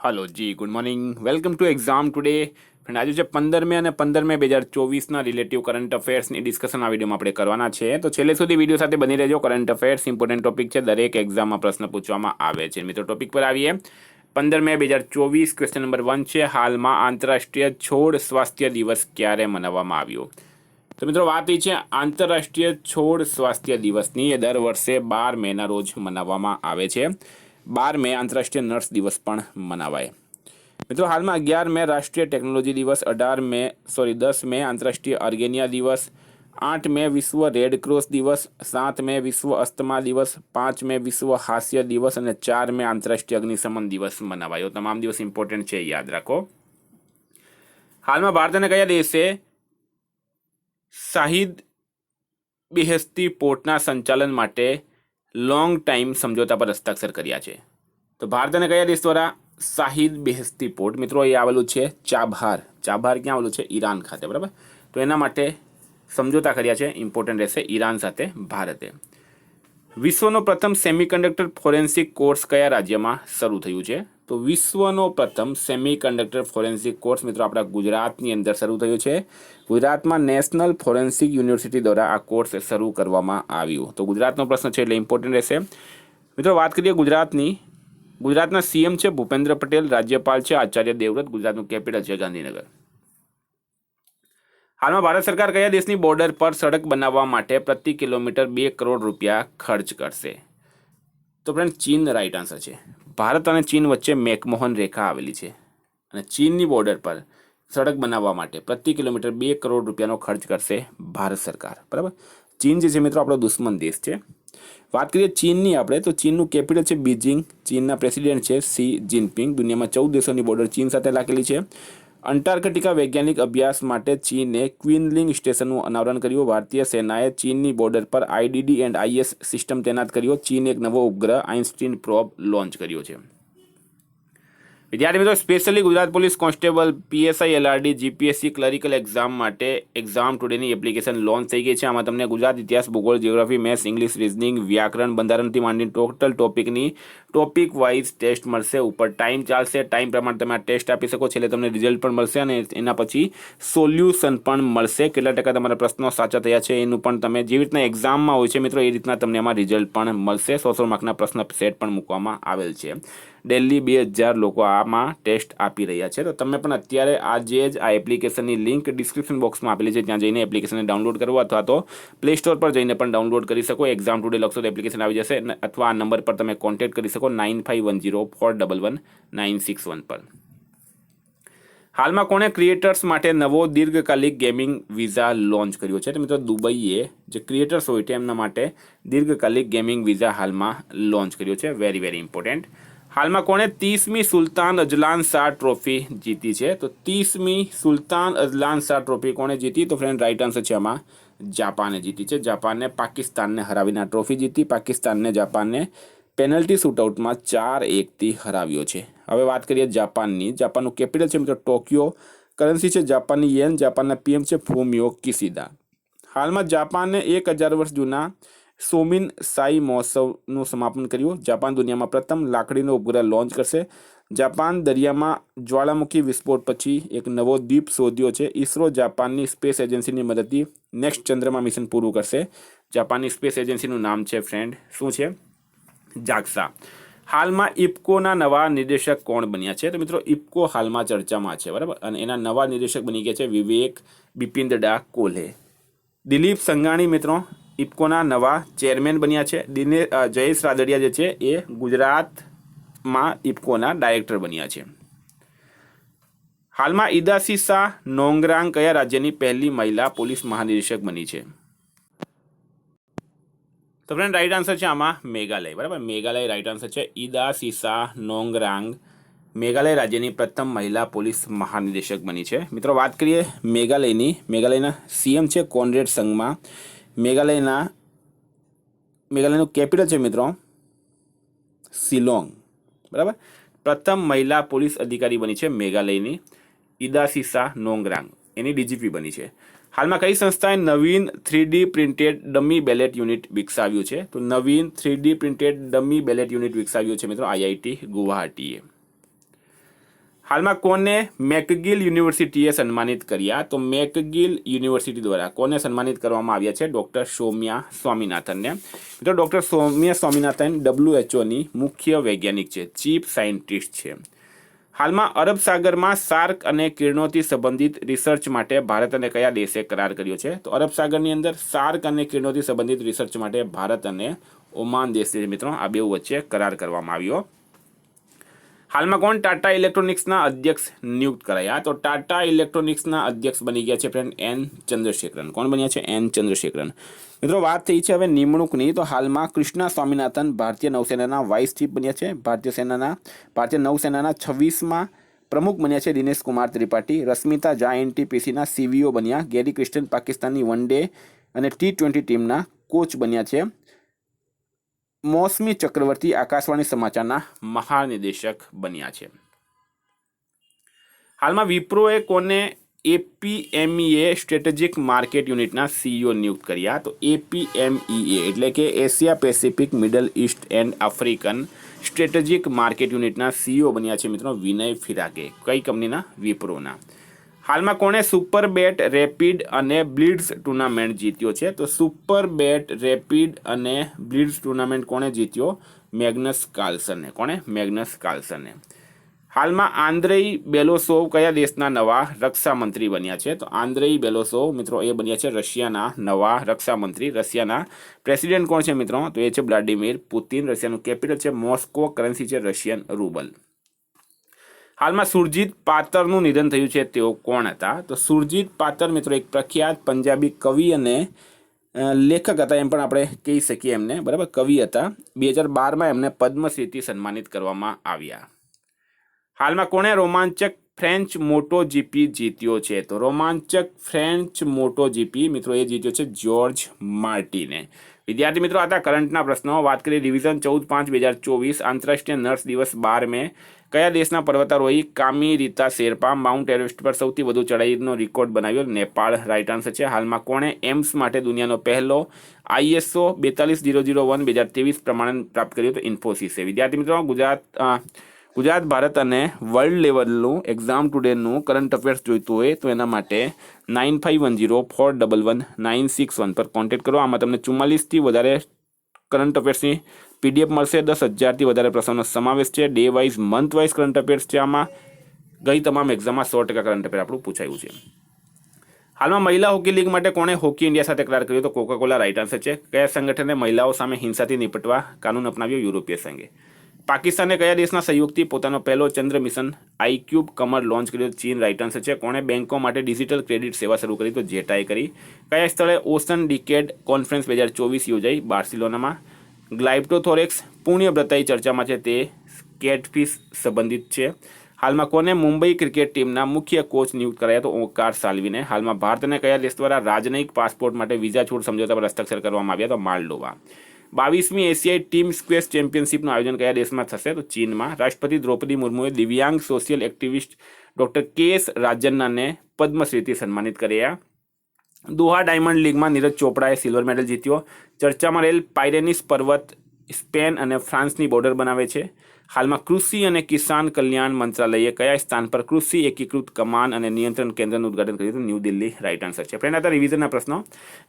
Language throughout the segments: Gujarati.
Hello ji, good morning. Welcome to exam today. Friend, આજે છે 15 મે અને 15 મે 2024ના રિલેટિવ કરંટ અફેર્સની ડિસ્કશન આ વિડીયોમાં આપણે કરવાના છે. તો છેલ્લે સુધી વિડીયો સાથે બની રહેજો. કરંટ અફેર્સ ઇમ્પોર્ટન્ટ ટોપિક છે, દરેક એક્ઝામમાં પ્રશ્ન પૂછવામાં આવે છે. મિત્રો, ટોપિક પર આવીએ. 15 મે 2024 ક્વેશ્ચન નંબર 1 છે, હાલમાં આંતરરાષ્ટ્રીય છોડ સ્વાસ્થ્ય દિવસ ક્યારે મનાવવામાં આવ્યો? તો મિત્રો, વાત એ છે આંતરરાષ્ટ્રીય છોડ સ્વાસ્થ્ય દિવસની. એ દર વર્ષે 12 મેના રોજ મનાવવામાં આવે છે. 12 મે આંતરરાષ્ટ્રીય નર્સ દિવસ પણ મનાવાય. મિત્રો, હાલમાં 11 મે રાષ્ટ્રીય ટેકનોલોજી દિવસ, 10 મે આંતરરાષ્ટ્રીય અર્ગેનિયા દિવસ, 8 મે વિશ્વ રેડ ક્રોસ દિવસ, 7 મે વિશ્વ અસ્થમા દિવસ, 5 મે વિશ્વ હાસ્ય દિવસ અને 4 મે આંતરરાષ્ટ્રીય અગ્નિશમન દિવસ મનાવાયો. તમામ દિવસ ઇમ્પોર્ટન્ટ છે, યાદ રાખો. હાલમાં ભારત અને કયા દેશે શાહિદ બેહેસ્તી પોર્ટના સંચાલન માટે લોંગ ટાઈમ સમજોતા પર હસ્તાક્ષર કર્યા છે? તો ભારત અને કયા દેશ દ્વારા શાહિદ બેહેસ્તી પોર્ટ, મિત્રો, એ આવેલું છે ચાબહાર. ચાબહાર ક્યાં આવેલું છે? ઈરાન ખાતે, બરાબર. તો એના માટે સમજોતા કર્યા છે, ઇમ્પોર્ટન્ટ રહેશે, ઈરાન સાથે ભારતે. વિશ્વનો પ્રથમ સેમિકન્ડક્ટર ફોરેન્સિક કોર્સ કયા રાજ્યમાં શરૂ થયું છે? તો વિશ્વનો પ્રથમ સેમિકન્ડક્ટર ફોરેન્સિક કોર્સ, મિત્રો, આપણા ગુજરાતની અંદર શરૂ થયું છે. ગુજરાતમાં નેશનલ ફોરેન્સિક યુનિવર્સિટી દ્વારા આ કોર્સ શરૂ કરવામાં આવ્યું. તો ગુજરાતનો પ્રશ્ન છે એટલે ઇમ્પોર્ટન્ટ રહેશે. મિત્રો, વાત કરીએ ગુજરાતની. ગુજરાતના સીએમ છે ભૂપેન્દ્ર પટેલ, રાજ્યપાલ છે આચાર્ય દેવવ્રત, ગુજરાતનું કેપિટલ છે ગાંધીનગર. હાલમાં ભારત સરકાર કયા દેશની બોર્ડર પર સડક બનાવવા માટે પ્રતિ કિલોમીટર 2 કરોડ રૂપિયા ખર્ચ કરશે? તો ફ્રેન્ડ, ચીન રાઈટ આન્સર છે. ભારત અને ચીન વચ્ચે મેકમોહન રેખા આવેલી છે અને ચીનની બોર્ડર પર સડક બનાવવા માટે પ્રતિ કિલોમીટર 2 કરોડ રૂપિયાનો ખર્ચ કરશે ભારત સરકાર, બરાબર. ચીન જે છે, મિત્રો, આપણો દુશ્મન દેશ છે. વાત કરીએ ચીનની આપણે, તો ચીનનું કેપિટલ છે બીજિંગ. ચીનના પ્રેસિડેન્ટ છે શી જિનપિંગ. દુનિયામાં 14 દેશોની બોર્ડર ચીન સાથે લાગેલી છે. અંટાર્કટિકા વૈજ્ઞાનિક અભ્યાસ માટે ચીને ક્વિનલિંગ સ્ટેશનનું અનાવરણ કર્યું. ભારતીય સેનાએ ચીનની બોર્ડર પર આઈડીડી એન્ડ આઈએસ સિસ્ટમ તૈનાત કર્યો. ચીને એક નવો ઉપગ્રહ આઇન્સ્ટીન પ્રોબ લોન્ચ કર્યો છે. વિદ્યાર્થી મિત્રો, specially Gujarat police constable, PSI, LRD, GPSC clerical exam માટે એક્ઝામ ટુડેની એપ્લિકેશન લોન્ચ થઈ ગઈ છે. આમાં તમને ગુજરાત, ઇતિહાસ, ભૂગોળ, જીઓગ્રાફી, મેથ્સ, ઇંગ્લિશ, રીઝનિંગ, વ્યાકરણ, બંધારણથી માંડીને ટોટલ ટોપિકની ટોપિક વાઇઝ ટેસ્ટ મળશે. ઉપર ટાઈમ ચાલશે, ટાઈમ પ્રમાણે તમે આ ટેસ્ટ આપી શકો. છેલ્લે તમને રિઝલ્ટ પણ મળશે અને એના પછી સોલ્યુશન પણ મળશે. કેટલા ટકા તમારા પ્રશ્નો સાચા થયા છે એનું પણ તમે, જેવી રીતના એક્ઝામમાં હોય છે, મિત્રો, એ રીતના તમને આમાં રિઝલ્ટ પણ મળશે. 100 માર્કના પ્રશ્ન સેટ પણ મૂકવામાં આવેલ છે. ડેલી 2000 લોકો આમાં ટેસ્ટ આપી રહ્યા છે. તો તમે પણ અત્યારે આજે જ આ એપ્લિકેશનની લિંક ડિસ્ક્રિપ્શન બોક્સમાં આપેલી છે, ત્યાં જઈને એપ્લિકેશનને ડાઉનલોડ કરો અથવા તો પ્લે સ્ટોર પર જઈને પણ ડાઉનલોડ કરી શકો. એક્ઝામ ટુડે લખશો તો એપ્લિકેશન આવી જશે, અથવા આ નંબર પર તમે કોન્ટેક્ટ કરી શકો 9510411961 પર. હાલમાં કોણે ક્રિએટર્સ માટે નવો દીર્ઘકાલિક ગેમિંગ વિઝા લોન્ચ કર્યો છે? તો મિત્રો, દુબઈએ જે ક્રિએટર્સ હોય છે એમના માટે દીર્ઘકાલિક ગેમિંગ વિઝા હાલમાં લોન્ચ કર્યો છે. Very very important. હાલમાં કોણે 30મી સુલતાન અજલાન શાહ ટ્રોફી જીતી છે? તો 30મી સુલતાન અજલાન શાહ ટ્રોફી કોણે જીતી? તો ફ્રેન્ડ, રાઈટ આન્સર છે આમાં જાપાને જીતી છે. જાપાને પાકિસ્તાનને હરાવીને આ ટ્રોફી જીતી. પાકિસ્તાનને જાપાનને પેનલ્ટી શૂટઆઉટમાં 4-1થી હરાવ્યો છે. હવે વાત કરીએ જાપાનની. જાપાનનું કેપિટલ છે, મિત્રો, ટોક્યો. કરન્સી છે જાપાનની યેન. જાપાનના પીએમ છે ફુમિયો કિશિદા. હાલમાં જાપાને 1000 વર્ષ જૂના સોમિન સાઈ મહોત્સવનું સમાપન કર્યું. જાપાન દુનિયામાં પ્રથમ લાકડીનો ઉપગ્રહ લોન્ચ કરશે. જાપાન દરિયામાં જ્વાળામુખી વિસ્ફોટ પછી એક નવો દ્વીપ શોધ્યો છે. ઇસરો જાપાનની સ્પેસ એજન્સીની મદદથી નેક્સ્ટ ચંદ્રમા મિશન પૂરું કરશે. જાપાનની સ્પેસ એજન્સીનું નામ છે, ફ્રેન્ડ, શું છે? જાક્સા. હાલમાં ઇફકોના નવા નિર્દેશક કોણ બન્યા છે? તો મિત્રો, ઇફકો હાલમાં ચર્ચામાં છે, બરાબર, અને એના નવા નિર્દેશક બની ગયા છે વિવેક બિપિન્દડા કોલ્હે. દિલીપ સંઘાણી, મિત્રો, ઇફકોના નવા ચેરમેન બન્યા છે. જયેશ રાદડિયા જે છે એ ગુજરાતમાં ઇફકોના ડાયરેક્ટર બન્યા છે. હાલમાં ઇદાસીસા નોંગરાંગ કયા રાજ્યની પહેલી મહિલા પોલીસ મહાનિરીક્ષક બની છે? તો ફ્રેન્ડ, રાઈટ આન્સર છે આમાં મેઘાલય, બરાબર. મેઘાલય રાઈટ આન્સર છે. ઇદાસીસા નોંગરાંગ મેઘાલય રાજ્યની પ્રથમ મહિલા પોલીસ મહાનિદેશક બની છે. મિત્રો, વાત કરીએ મેઘાલયની. મેઘાલયના સીએમ છે કોનરેડ સંગમા. મેઘાલયનું કેપિટલ છે, મિત્રો, શિલોંગ, બરાબર. પ્રથમ મહિલા પોલીસ અધિકારી બની છે મેઘાલયની ઇદાસીસા નોંગરાંગ. એની ડીજીપી બની છે. હાલમાં કઈ સંસ્થાએ નવીન 3D printed dummy ballot unit વિકસાવ્યું છે? તો નવીન 3D printed dummy ballot unit વિકસાવ્યું છે, મિત્રો, આઈઆઈટી ગુવાહાટીએ. હાલમાં કોને મેકગિલ યુનિવર્સિટીએ સન્માનિત કર્યા? તો મેકગિલ યુનિવર્સિટી દ્વારા કોને સન્માનિત કરવામાં આવ્યા છે? ડૉક્ટર સૌમ્યા સ્વામીનાથનને. મિત્રો ડૉક્ટર સૌમ્યા સ્વામીનાથન WHO મુખ્ય વૈજ્ઞાનિક છે, ચીફ સાયન્ટિસ્ટ છે. હાલમાં અરબ સાગરમાં સાર્ક અને કિરણોથી સંબંધિત રિસર્ચ માટે ભારત અને કયા દેશે કરાર કર્યો છે? તો અરબ સાગરની અંદર સાર્ક અને કિરણોથી સંબંધિત રિસર્ચ માટે ભારત અને ઓમાન દેશે મિત્રો આ બે વચ્ચે કરાર કરવામાં આવ્યો. હાલમાં કોણ ટાટા ઇલેક્ટ્રોનિક્સના અધ્યક્ષ નિયુક્ત કરાયા? તો ટાટા ઇલેક્ટ્રોનિક્સના અધ્યક્ષ બની ગયા છે ફ્રેન્ડ એન ચંદ્રશેખરન. કોણ બન્યા છે? એન ચંદ્રશેખરન. મિત્રો વાત થઈ છે હવે નિમણૂકની. તો હાલમાં કૃષ્ણા સ્વામીનાથન ભારતીય નૌસેનાના વાઇસ ચીફ બન્યા છે. ભારતીય નૌસેનાના 26મા પ્રમુખ બન્યા છે દિનેશ કુમાર ત્રિપાઠી. રશ્મિતા ઝા NTPCના CVO બન્યા. ગેરી ક્રિસ્ટન પાકિસ્તાનની વન-ડે અને T20 ટીમના કોચ બન્યા છે. મૌસમી ચક્રવર્તી આકાશવાણી સમાચારના મહાનિદેશક બન્યા છે. હાલમાં વિપ્રોએ કોને APMEA સ્ટ્રેટેજિક માર્કેટ યુનિટના CEO નિયુક્ત કર્યા? તો APMEA એટલે કે Asia Pacific middle east and African strategic market યુનિટના CEO બન્યા છે મિત્રો વિનય ફિરાકે. કઈ કંપનીના? વિપ્રોના. હાલમાં કોણે સુપર બેટ રેપિડ અને બ્લિટ્ઝ ટુર્નામેન્ટ જીત્યો છે? તો સુપર બેટ રેપિડ અને બ્લિટ્ઝ ટુર્નામેન્ટ કોણે જીત્યો? મેગ્નસ કાર્લસને. કોણે? મેગ્નસ કાર્લસને. હાલમાં આંદ્રેઈ બેલોસોવ કયા દેશના નવા રક્ષામંત્રી બન્યા છે? તો આંદ્રેઈ બેલોસોવ મિત્રો એ બન્યા છે રશિયાના નવા રક્ષામંત્રી. રશિયાના પ્રેસિડેન્ટ કોણ છે મિત્રો? તો એ છે વ્લાડિમીર પુતિન. રશિયાનું કેપિટલ છે મોસ્કો. કરન્સી છે રશિયન રૂબલ. હાલમાં સુરજીત પાતરનું નિધન થયું છે. તેઓ કોણ હતા? તો સુરજીત પાતર મિત્રો એક પ્રખ્યાત પંજાબી કવિ અને લેખક હતા, એમ પણ આપણે કહી શકીએ એમને, બરાબર, કવિ હતા. 2012માં એમને પદ્મશ્રીથી સન્માનિત કરવામાં આવ્યા. હાલમાં કોણે રોમાંચક ફ્રેન્ચ મોટો જીપી જીત્યો છે? તો રોમાંચક ફ્રેન્ચ મોટો જીપી મિત્રો એ જીત્યો છે જ્યોર્જ માર્ટિને. વિદ્યાર્થી મિત્રો હતા કરંટના પ્રશ્નો. વાત કરીએ રિવિઝન 14/5/2024 આંતરરાષ્ટ્રીય નર્સ દિવસ 12 મે કયા દેશના પર્વતારોહી કામી રીતા શેરપા માઉન્ટ એવરેસ્ટ પર સૌથી વધુ ચઢાઈનો રેકોર્ડ બનાવ્યો? નેપાળ. રાઇટ આન્સર છે. હાલમાં કોણે એમ્સ માટે દુનિયાનો પહેલો ISO 42001 2023 પ્રમાણન પ્રાપ્ત કર્યું? તો ઇન્ફોસિસે. વિદ્યાર્થી મિત્રો ગુજરાત ભારત અને વર્લ્ડ લેવલનું એક્ઝામ ટુડેનું કરંટ અફેર્સ જોઈતું હોય તો એના માટે 9510411961 પર કોન્ટેક્ટ કરો. આમાં તમને 44થી વધારે કરંટ અફેર્સની PDF મળશે. 10,000થી વધારે પ્રશ્નોનો સમાવેશ છે. Day wise month wise current affairs છે. આમાં ગઈ તમામ એક્ઝામમાં 100% કરંટ અફેર આપણું પૂછાયું છે. હાલમાં મહિલા હોકી લીગ માટે કોણે હોકી ઇન્ડિયા સાથે કરાર કર્યો? તો કોકાકોલા. રાઇટ આન્સર છે. કયા સંગઠને મહિલાઓ સામે હિંસાથી નિપટવા કાનૂન અપનાવ્યો? યુરોપીય સંઘે. પાકિસ્તાને કયા દેશના સહયોગથી પોતાનો પહેલો ચંદ્ર મિશન આઈક્યુબ કમર લોન્ચ કર્યો? ચીન. રાઇટ આન્સર છે. કોણે બેંકો માટે ડિજિટલ ક્રેડિટ સેવા શરૂ કરી? તો જેટાએ કરી. કયા સ્થળે ઓશન ડિકેડ કોન્ફરન્સ 2024 યોજાઈ? બાર્સિલોનામાં. ગ્લાઇપ્ટોથોરેક્સ પુણ્યવ્રતાઈ ચર્ચામાં છે, તે કેટફિશ સંબંધિત છે. હાલમાં કોને મુંબઈ ક્રિકેટ ટીમના મુખ્ય કોચ નિયુક્ત કરાયા? તો ઓંકાર સાલ્વીને. હાલમાં ભારતને કયા દેશ દ્વારા રાજનયિક પાસપોર્ટ માટે વિઝા છૂટ સમજોતા પર હસ્તાક્ષર કરવામાં આવ્યા? તો માલ્ડોવા. 22મી એશિયાઈ ટીમ સ્ક્વેશ ચેમ્પિયનશિપનું આયોજન કયા દેશમાં થશે? તો ચીનમાં. રાષ્ટ્રપતિ દ્રૌપદી મુર્મુએ દિવ્યાંગ સોશિયલ એક્ટિવિસ્ટ ડૉક્ટર KS રાજન્નાને પદ્મશ્રીથી સન્માનિત કર્યા. દોહા ડાયમંડ લીગમાં નીરજ ચોપડાએ સિલ્વર મેડલ જીત્યો. ચર્ચામાં રહેલ પાયરેનીસ પર્વત સ્પેન અને ફ્રાન્સની બોર્ડર બનાવે છે. હાલમાં કૃષિ અને કિસાન કલ્યાણ મંત્રાલયે કયા સ્થાન પર કૃષિ એકીકૃત કમાન અને નિયંત્રણ કેન્દ્રનું ઉદ્ઘાટન કર્યું હતું? ન્યૂ દિલ્હી. રાઇટ આન્સર છે. ફ્રેન્ડ હતા રિવિઝનના પ્રશ્નો.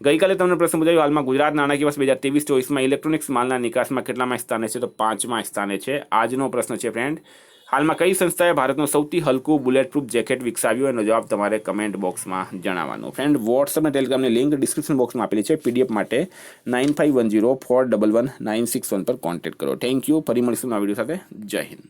ગઈકાલે તમને પ્રશ્ન પૂછાયો હાલમાં ગુજરાત નાણાકીય વર્ષ 2023-24માં ઇલેક્ટ્રોનિક્સ માલના નિકાસમાં કેટલામાં સ્થાને છે? તો 5મા સ્થાને છે. આજનો પ્રશ્ન છે ફ્રેન્ડ, હાલમાં કઈ સંસ્થાએ ભારતનું સૌથી હલકું બુલેટ પ્રૂફ જેકેટ વિકસાવ્યું? એનો જવાબ તમારે કમેન્ટ બોક્સમાં જણાવવાનો. ફ્રેન્ડ વોટ્સઅપ અને ટેલિગ્રામની લિંક ડિસ્ક્રિપ્શન બોક્સમાં આપેલી છે. PDF માટે 9510411961 પર કોન્ટેક્ટ કરો. Thank you. ફરી મળીશું આ વિડીયો સાથે. જય હિન્દ.